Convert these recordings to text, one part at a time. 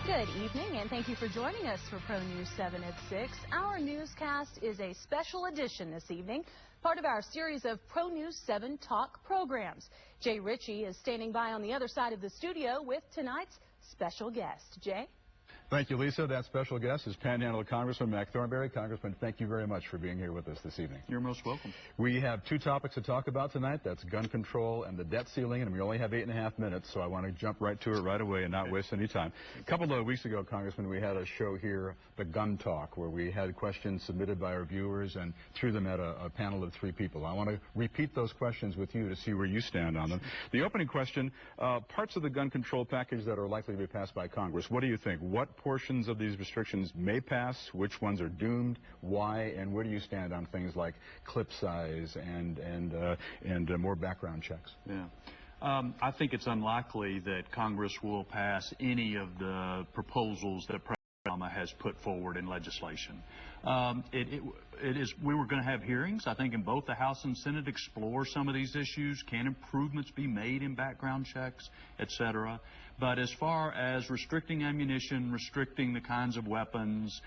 Good evening, and thank you for joining us for ProNews 7 at 6. Our newscast is a special edition this evening, part of our series of ProNews 7 Talk programs. Jay Ricci is standing by on the other side of the studio with tonight's special guest. Jay? Thank you, Lisa. That special guest is Panhandle Congressman Thornberry. Congressman, thank you very much for being here with us this evening. You're most welcome. We have two topics to talk about tonight. That's gun control and the debt ceiling, and we only have 8.5 minutes, so I want to jump right to it right away and not waste any time. A couple of weeks ago, Congressman, we had a show here, The Gun Talk, where we had questions submitted by our viewers and threw them at a panel of 3 people. I want to repeat those questions with you to see where you stand on them. The opening question, parts of the gun control package that are likely to be passed by Congress, what do you think? What portions of these restrictions may pass, which ones are doomed, why, and where do you stand on things like clip size and more background checks? Yeah. I think it's unlikely that Congress will pass any of the proposals that President Obama has put forward in legislation. We were going to have hearings, I think, in both the House and Senate, explore some of these issues. Can improvements be made in background checks, et cetera? But as far as restricting ammunition, restricting the kinds of weapons,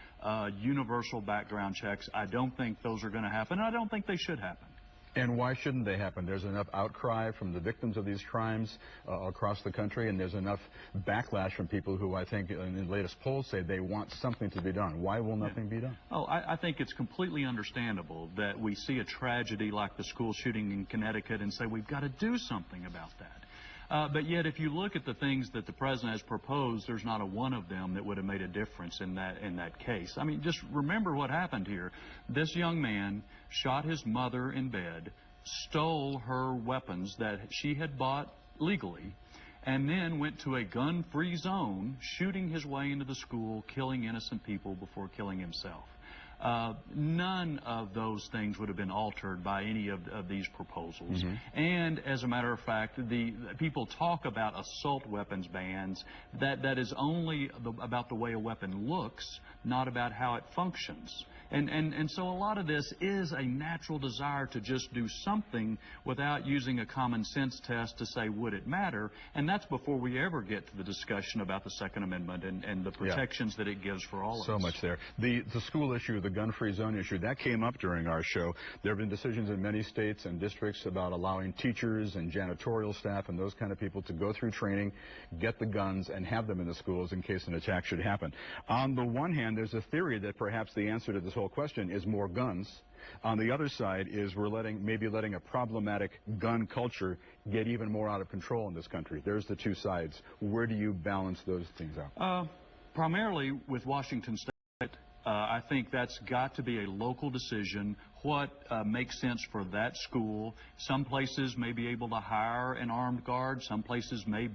universal background checks, I don't think those are going to happen. I don't think they should happen. And why shouldn't they happen? There's enough outcry from the victims of these crimes across the country, and there's enough backlash from people who I think in the latest polls say they want something to be done. Why will nothing be done? Oh, I think it's completely understandable that we see a tragedy like the school shooting in Connecticut and say we've got to do something about that. But yet, if you look at the things that the president has proposed, there's not a one of them that would have made a difference in that case. I mean, just remember what happened here. This young man shot his mother in bed, stole her weapons that she had bought legally, and then went to a gun-free zone, shooting his way into the school, killing innocent people before killing himself. None of those things would have been altered by any of these proposals. Mm-hmm. And as a matter of fact, the people talk about assault weapons bans. That is only about the way a weapon looks, not about how it functions. And so a lot of this is a natural desire to just do something without using a common sense test to say, would it matter? And that's before we ever get to the discussion about the Second Amendment and the protections that it gives for all of us. So much there. The school issue, the gun-free zone issue, that came up during our show. There have been decisions in many states and districts about allowing teachers and janitorial staff and those kind of people to go through training, get the guns, and have them in the schools in case an attack should happen. On the one hand, there's a theory that perhaps the answer to this whole question is more guns. On the other side is we're maybe letting a problematic gun culture get even more out of control in this country. There's the two sides. Where do you balance those things out? Primarily with Washington State. I think that's got to be a local decision. What makes sense for that school? Some places may be able to hire an armed guard. Some places may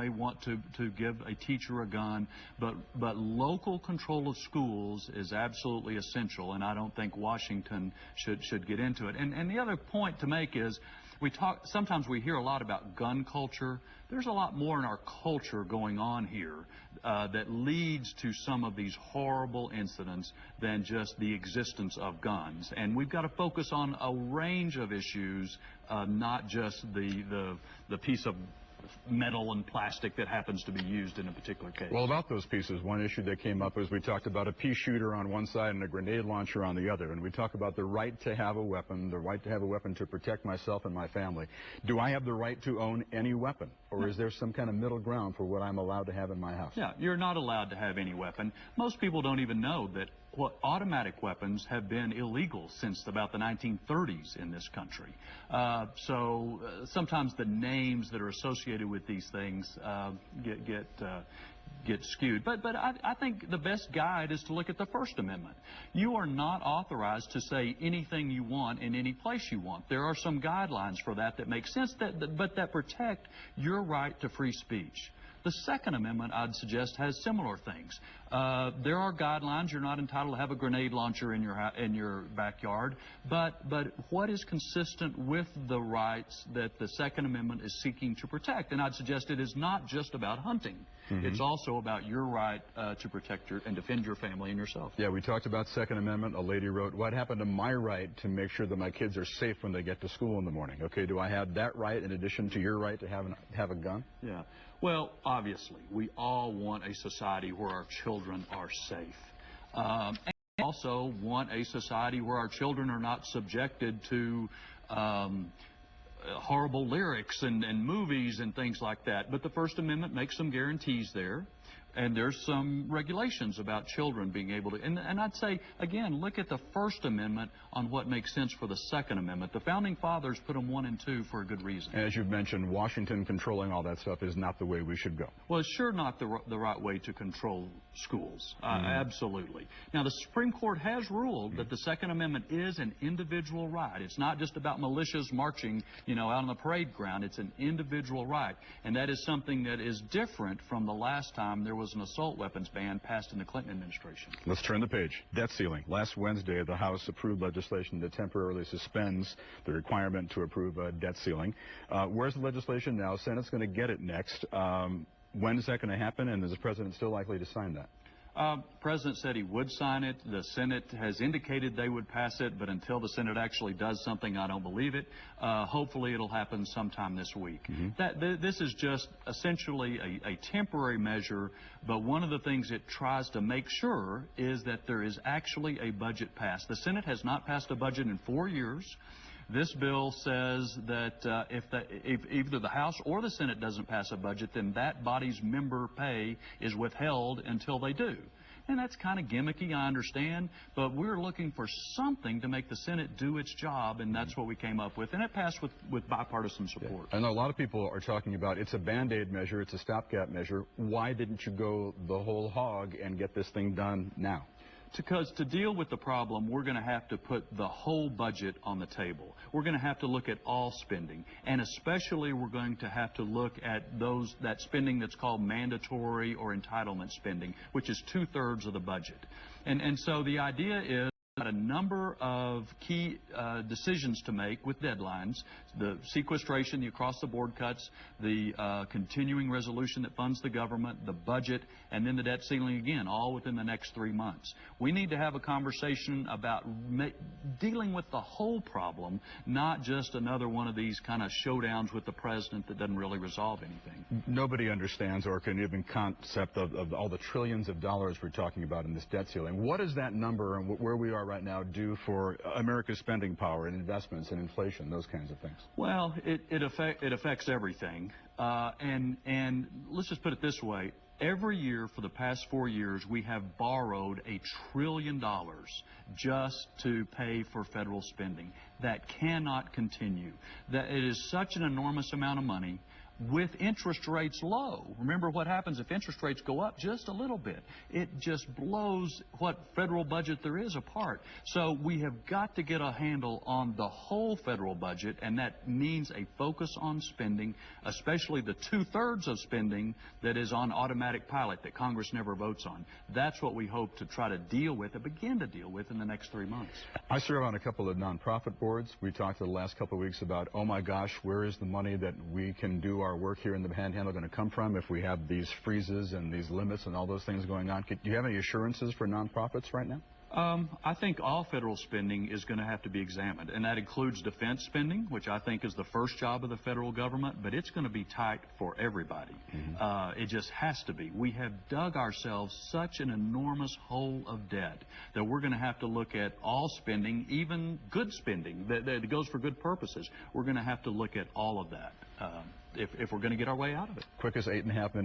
want to give a teacher a gun. But local control of schools is absolutely essential, and I don't think Washington should get into it. And the other point to make is sometimes we hear a lot about gun culture. There's a lot more in our culture going on here that leads to some of these horrible incidents than just the existence of guns. And we've got to focus on a range of issues, not just the piece of metal and plastic that happens to be used in a particular case. Well, about those pieces, one issue that came up was we talked about a pea shooter on one side and a grenade launcher on the other. And we talk about the right to have a weapon, the right to have a weapon to protect myself and my family. Do I have the right to own any weapon? Or is there some kind of middle ground for what I'm allowed to have in my house? Yeah, you're not allowed to have any weapon. Most people don't even know that automatic weapons have been illegal since about the 1930s in this country. So sometimes the names that are associated with these things get skewed. But I think the best guide is to look at the First Amendment. You are not authorized to say anything you want in any place you want. There are some guidelines for that make sense, but that protect your right to free speech. The Second Amendment, I'd suggest, has similar things. There are guidelines. You're not entitled to have a grenade launcher in your backyard. But what is consistent with the rights that the Second Amendment is seeking to protect? And I'd suggest it is not just about hunting. It's also about your right to protect and defend your family and yourself. Yeah, we talked about Second Amendment. A lady wrote, what happened to my right to make sure that my kids are safe when they get to school in the morning? Okay, do I have that right in addition to your right to have a gun? Yeah. Well, obviously, we all want a society where our children are safe. And also want a society where our children are not subjected to horrible lyrics and movies and things like that. But the First Amendment makes some guarantees there. And there's some regulations about children being able to, and I'd say, again, look at the First Amendment on what makes sense for the Second Amendment. The Founding Fathers put them 1 and 2 for a good reason. As you've mentioned, Washington controlling all that stuff is not the way we should go. Well, it's sure not the right way to control schools. Absolutely. Now, the Supreme Court has ruled that the Second Amendment is an individual right. It's not just about militias marching, out on the parade ground. It's an individual right. And that is something that is different from the last time there was an assault weapons ban passed in the Clinton administration. Let's turn the page. Debt ceiling. Last Wednesday, the House approved legislation that temporarily suspends the requirement to approve a debt ceiling. Where's the legislation now? Senate's going to get it next. When is that going to happen, and is the president still likely to sign that? The president said he would sign it. The Senate has indicated they would pass it, but until the Senate actually does something, I don't believe it. Hopefully it'll happen sometime this week. This is just essentially a temporary measure, but one of the things it tries to make sure is that there is actually a budget passed. The Senate has not passed a budget in 4 years. This bill says that if either the House or the Senate doesn't pass a budget, then that body's member pay is withheld until they do. And that's kind of gimmicky, I understand, but we're looking for something to make the Senate do its job, and that's what we came up with. And it passed with bipartisan support. I know a lot of people are talking about it's a Band-Aid measure, it's a stopgap measure. Why didn't you go the whole hog and get this thing done now? Because to deal with the problem, we're going to have to put the whole budget on the table. We're going to have to look at all spending, and especially we're going to have to look at that spending that's called mandatory or entitlement spending, which is 2/3 of the budget. And so the idea is a number of key decisions to make with deadlines: the sequestration, the across-the-board cuts, the continuing resolution that funds the government, the budget, and then the debt ceiling again, all within the next 3 months. We need to have a conversation about dealing with the whole problem, not just another one of these kind of showdowns with the president that doesn't really resolve anything. Nobody understands or can even concept of all the trillions of dollars we're talking about in this debt ceiling. What is that number and where we are right now do for America's spending power and investments and inflation, those kinds of things? Well, it affects everything. And let's just put it this way. Every year for the past 4 years, we have borrowed $1 trillion just to pay for federal spending. That cannot continue. That it is such an enormous amount of money with interest rates low. Remember what happens if interest rates go up just a little bit. It just blows what federal budget there is apart. So we have got to get a handle on the whole federal budget, and that means a focus on spending, especially the 2/3 of spending that is on automatic pilot that Congress never votes on. That's what we hope to try to deal with and begin to deal with in the next 3 months. I serve on a couple of nonprofit boards. We talked the last couple of weeks about, oh my gosh, where is the money that we can do our work here in the Panhandle going to come from if we have these freezes and these limits and all those things going on? Do you have any assurances for nonprofits right now? I think all federal spending is going to have to be examined, and that includes defense spending, which I think is the first job of the federal government, but it's going to be tight for everybody. It just has to be. We have dug ourselves such an enormous hole of debt that we're going to have to look at all spending, even good spending that goes for good purposes. We're going to have to look at all of that if we're going to get our way out of it. Quickest 8.5 minutes.